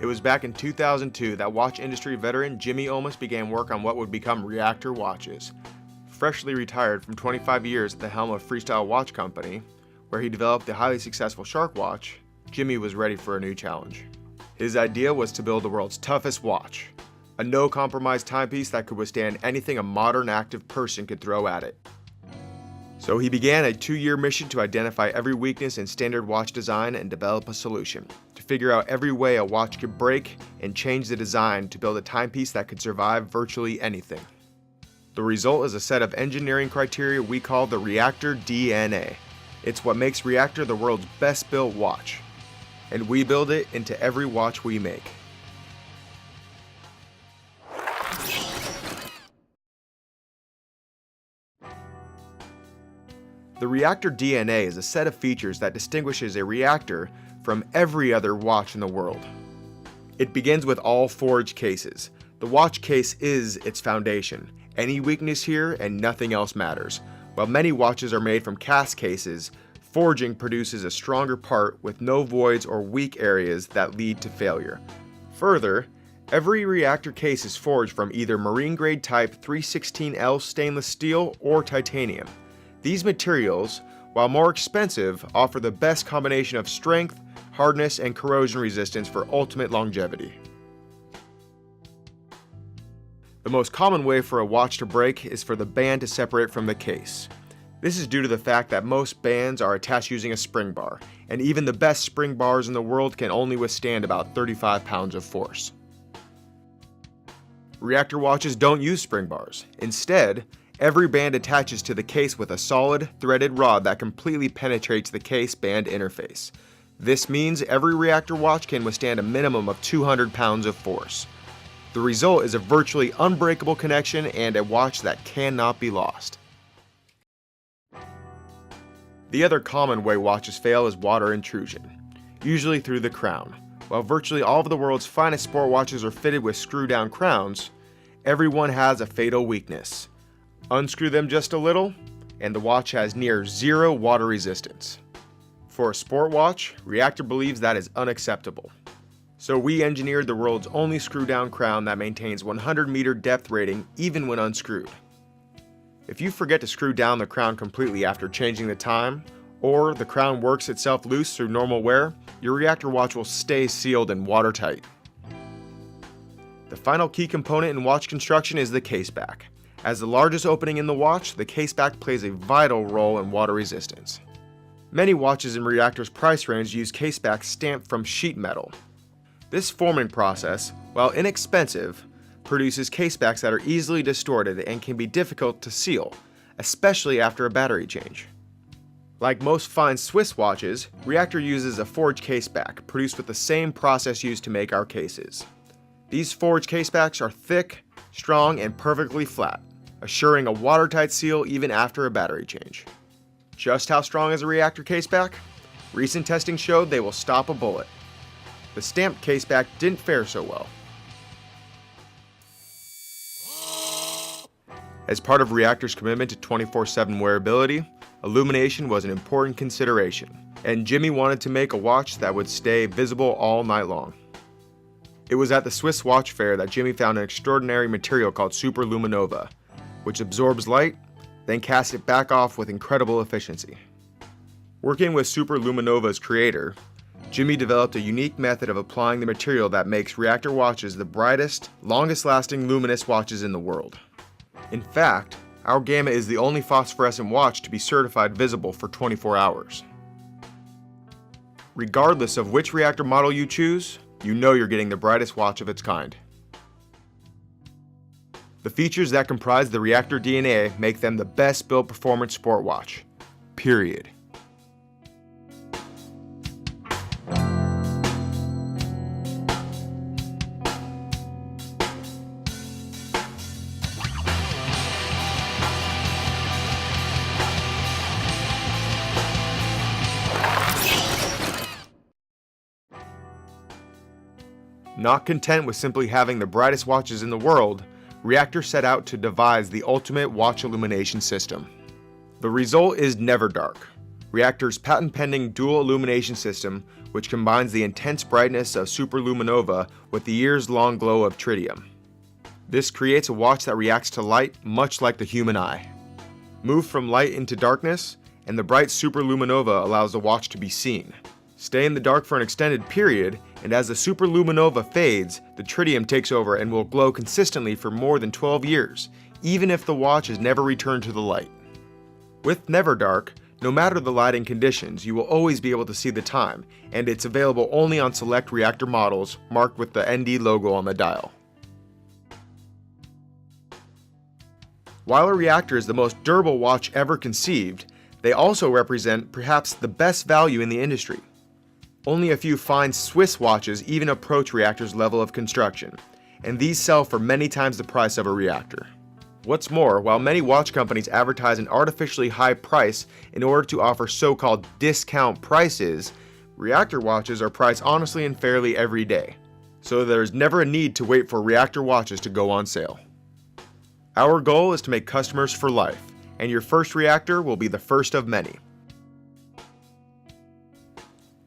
It was back in 2002 that watch industry veteran Jimmy Olmos began work on what would become Reactor watches. Freshly retired from 25 years at the helm of Freestyle Watch Company, where he developed the highly successful Shark watch, Jimmy was ready for a new challenge. His idea was to build the world's toughest watch, a no-compromise timepiece that could withstand anything a modern active person could throw at it. So he began a 2-year mission to identify every weakness in standard watch design and develop a solution, to figure out every way a watch could break and change the design to build a timepiece that could survive virtually anything. The result is a set of engineering criteria we call the Reactor DNA. It's what makes Reactor the world's best built watch, and we build it into every watch we make. The Reactor DNA is a set of features that distinguishes a Reactor from every other watch in the world. It begins with all forged cases. The watch case is its foundation. Any weakness here and nothing else matters. While many watches are made from cast cases, forging produces a stronger part with no voids or weak areas that lead to failure. Further, every Reactor case is forged from either marine grade type 316L stainless steel or titanium. These materials, while more expensive, offer the best combination of strength, hardness, and corrosion resistance for ultimate longevity. The most common way for a watch to break is for the band to separate from the case. This is due to the fact that most bands are attached using a spring bar, and even the best spring bars in the world can only withstand about 35 pounds of force. Reactor watches don't use spring bars. Instead, every band attaches to the case with a solid, threaded rod that completely penetrates the case-band interface. This means every Reactor watch can withstand a minimum of 200 pounds of force. The result is a virtually unbreakable connection and a watch that cannot be lost. The other common way watches fail is water intrusion, usually through the crown. While virtually all of the world's finest sport watches are fitted with screw-down crowns, every one has a fatal weakness. Unscrew them just a little, and the watch has near zero water resistance. For a sport watch, Reactor believes that is unacceptable. So we engineered the world's only screw-down crown that maintains 100-meter depth rating even when unscrewed. If you forget to screw down the crown completely after changing the time, or the crown works itself loose through normal wear, your Reactor watch will stay sealed and watertight. The final key component in watch construction is the caseback. As the largest opening in the watch, the caseback plays a vital role in water resistance. Many watches in Reactor's price range use casebacks stamped from sheet metal. This forming process, while inexpensive, produces casebacks that are easily distorted and can be difficult to seal, especially after a battery change. Like most fine Swiss watches, Reactor uses a forged caseback produced with the same process used to make our cases. These forged casebacks are thick, strong, and perfectly flat, assuring a watertight seal even after a battery change. Just how strong is a Reactor caseback? Recent testing showed they will stop a bullet. The stamped caseback didn't fare so well. As part of Reactor's commitment to 24/7 wearability, illumination was an important consideration, and Jimmy wanted to make a watch that would stay visible all night long. It was at the Swiss Watch Fair that Jimmy found an extraordinary material called superluminova, which absorbs light, then casts it back off with incredible efficiency. Working with superluminova's creator, Jimmy developed a unique method of applying the material that makes Reactor watches the brightest, longest-lasting luminous watches in the world. In fact, our Gamma is the only phosphorescent watch to be certified visible for 24 hours. Regardless of which Reactor model you choose, you know you're getting the brightest watch of its kind. The features that comprise the Reactor DNA make them the best built performance sport watch. Period. Not content with simply having the brightest watches in the world, Reactor set out to devise the ultimate watch illumination system. The result is never dark. Reactor's patent-pending dual illumination system, which combines the intense brightness of superluminova with the years-long glow of tritium. This creates a watch that reacts to light much like the human eye. Move from light into darkness, and the bright superluminova allows the watch to be seen. Stay in the dark for an extended period, and as the superluminova fades, the tritium takes over and will glow consistently for more than 12 years, even if the watch is never returned to the light. With Never Dark, no matter the lighting conditions, you will always be able to see the time, and it's available only on select Reactor models marked with the ND logo on the dial. While a Reactor is the most durable watch ever conceived, they also represent perhaps the best value in the industry. Only a few fine Swiss watches even approach Reactor's level of construction, and these sell for many times the price of a Reactor. What's more, while many watch companies advertise an artificially high price in order to offer so-called discount prices, Reactor watches are priced honestly and fairly every day, so there's never a need to wait for Reactor watches to go on sale. Our goal is to make customers for life, and your first Reactor will be the first of many.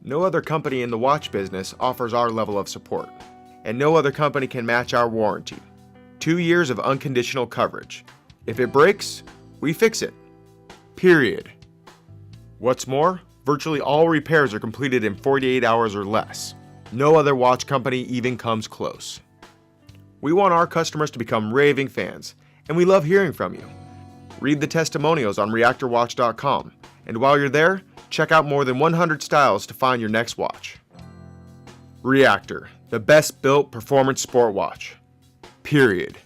No other company in the watch business offers our level of support, and no other company can match our warranty. 2 years of unconditional coverage. If it breaks, we fix it. Period. What's more, virtually all repairs are completed in 48 hours or less. No other watch company even comes close. We want our customers to become raving fans, and we love hearing from you. Read the testimonials on reactorwatch.com, and while you're there, check out more than 100 styles to find your next watch. Reactor, the best built performance sport watch. Period.